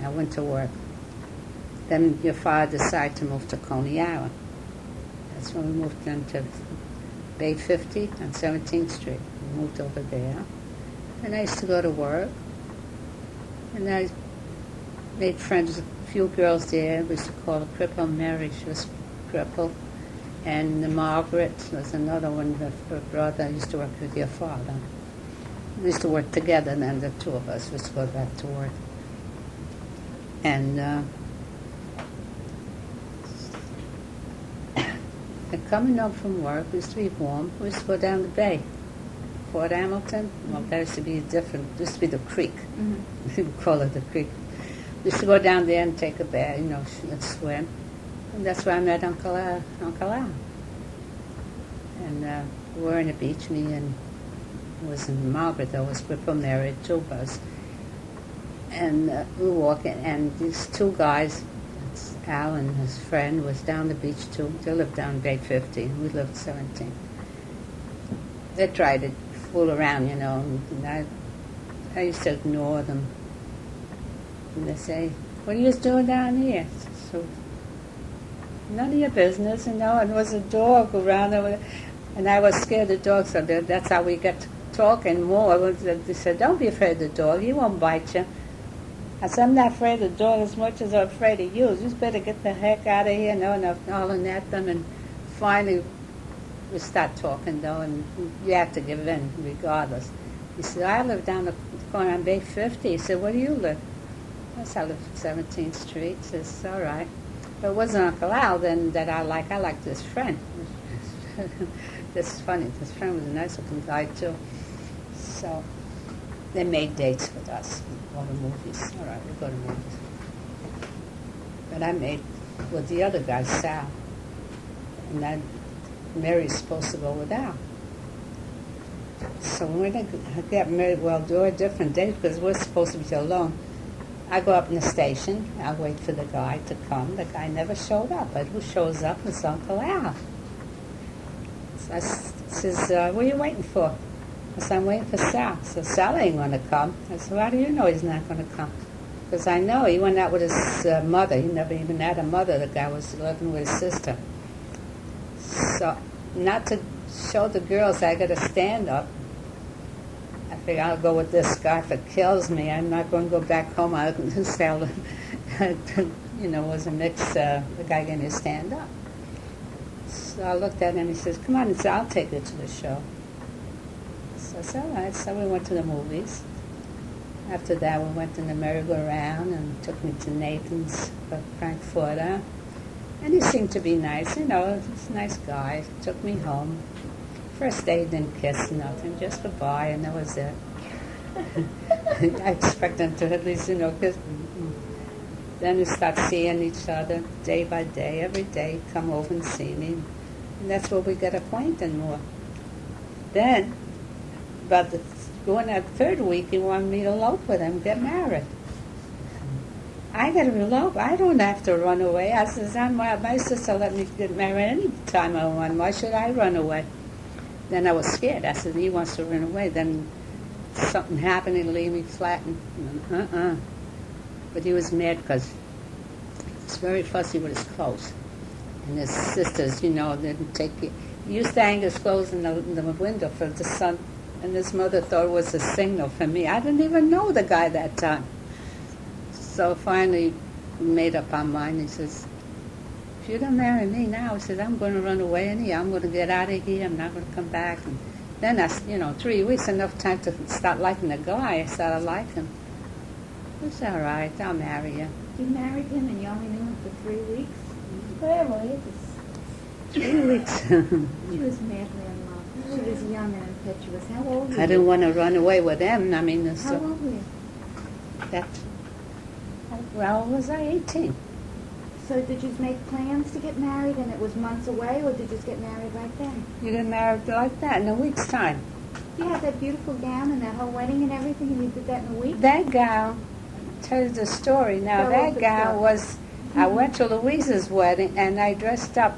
I went to work. Then your father decided to move to Coney Island. That's when we moved into Bay 50 on 17th Street. We moved over there. And I used to go to work. And I made friends with a few girls there. We used to call her Cripple Mary. She was crippled. And Margaret was another one. Her brother used to work with your father. We used to work together, and then the two of us used to go back to work. And coming home from work, we used to be warm. We used to go down the bay. Fort Hamilton. Well, that used to be different. It used to be the creek. We would call it the creek. We used to go down there and take a bath, and swim. And that's where I met Uncle Al. And we were in the beach, me and wasn't Margaret, though, was Cripple Mary, two of us. And we were walking, and these two guys, Al and his friend, was down the beach too. They lived down Bay 50, and we lived 17. They tried to fool around, and I used to ignore them. And they say, "What are you doing down here?" So, none of your business, and there was a dog around there, and I was scared of dogs, so that's how we got talking more. They said, "Don't be afraid of the dog, he won't bite you." I said, "I'm not afraid of the dog as much as I'm afraid of you. You just better get the heck out of here," and hollering at them, and finally we start talking, though, and you have to give in regardless. He said, "I live down the corner on Bay 50. He said, "Where do you live?" I said, "I live at 17th Street. He says, "All right." But it wasn't Uncle Al then that I liked. I liked this friend. This is funny. This friend was a nice looking guy, too. So they made dates with us. We go to movies. All right, we go to movies. But I made with the other guy, Sal. And then Mary's supposed to go with Al. So when I got married, well, there were different dates because we're supposed to be alone. I go up in the station. I wait for the guy to come. The guy never showed up. But who shows up is Uncle Al. So I says, "What are you waiting for?" I said, "I'm waiting for Sal." So Sal ain't going to come. I said, "How do you know he's not going to come?" Because I know he went out with his mother. He never even had a mother. The guy was living with his sister. So not to show the girls I got to stand up, I figure I'll go with this guy. If it kills me, I'm not going to go back home. I'll sell was a mix. The guy gave me a stand up. So I looked at him. He says, "Come on," and said, "I'll take you to the show." So I said, "All right." So we went to the movies. After that, we went in the merry-go-round and took me to Nathan's Frankfurter. And he seemed to be nice, he's a nice guy. Took me home. First day, he didn't kiss, nothing, just goodbye, and that was it. I expect him to at least, kiss. Then we start seeing each other day by day, every day, come over and see me. And that's where we get acquainted more. Then, about going that third week, he wanted me to elope with him, get married. I got to elope. I don't have to run away. I says, my sister let me get married any time I want. Why should I run away? Then I was scared. I said, he wants to run away. Then something happened and leave me flat. And, But he was mad because he was very fussy with his clothes. And his sisters, didn't take it. He used to hang his clothes in the window for the sun. And his mother thought it was a signal for me. I didn't even know the guy that time. So finally, we made up our mind. He says, "If you don't marry me now," he says, "I'm going to run away anyhow. I'm going to get out of here. I'm not going to come back." And then, 3 weeks, enough time to start liking the guy. I started liking him. It's all right. I'll marry you. You married him and you only knew him for 3 weeks? Well, it was 3 weeks. She was madly in love. She was young and impetuous. How old were you? I didn't want to run away with him. I mean, How old were you? Well, was I 18? So did you make plans to get married and it was months away, or did you just get married right then? You get married like that in a week's time. You had that beautiful gown and that whole wedding and everything, and you did that in a week? That gown, tell you the story now, Tell that gown was, I went to Louise's wedding and I dressed up.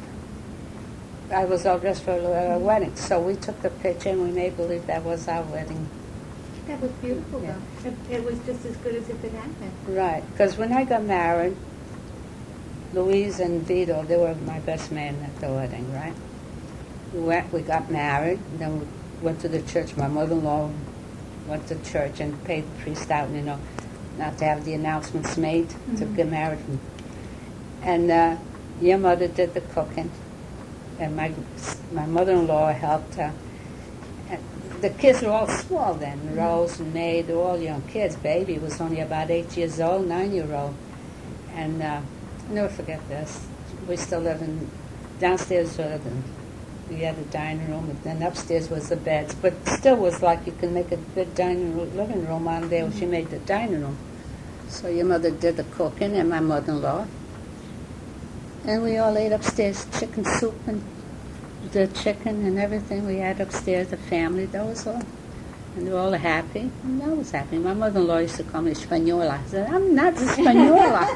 I was all dressed for a wedding, so we took the picture and we made believe that was our wedding. That was beautiful, Yeah. though. It was just as good as if it had been. Right, because when I got married, Louise and Vito, they were my best man at the wedding, right? We got married, then we went to the church. My mother-in-law went to church and paid the priest out, not to have the announcements made to get married. And your mother did the cooking, and my mother-in-law helped her. And the kids were all small then. Rose and May, they were all young kids. Baby was only about 8 years old, 9-year-old. And I'll never forget this. We still live in downstairs. We had a dining room, and then upstairs was the beds. But still was like you can make a big living room out there when she made the dining room. So your mother did the cooking, and my mother-in-law. And we all ate upstairs chicken soup and the chicken and everything we had upstairs, the family, that was all. And they were all happy, and I was happy. My mother-in-law used to call me Española. I said, I'm not Española.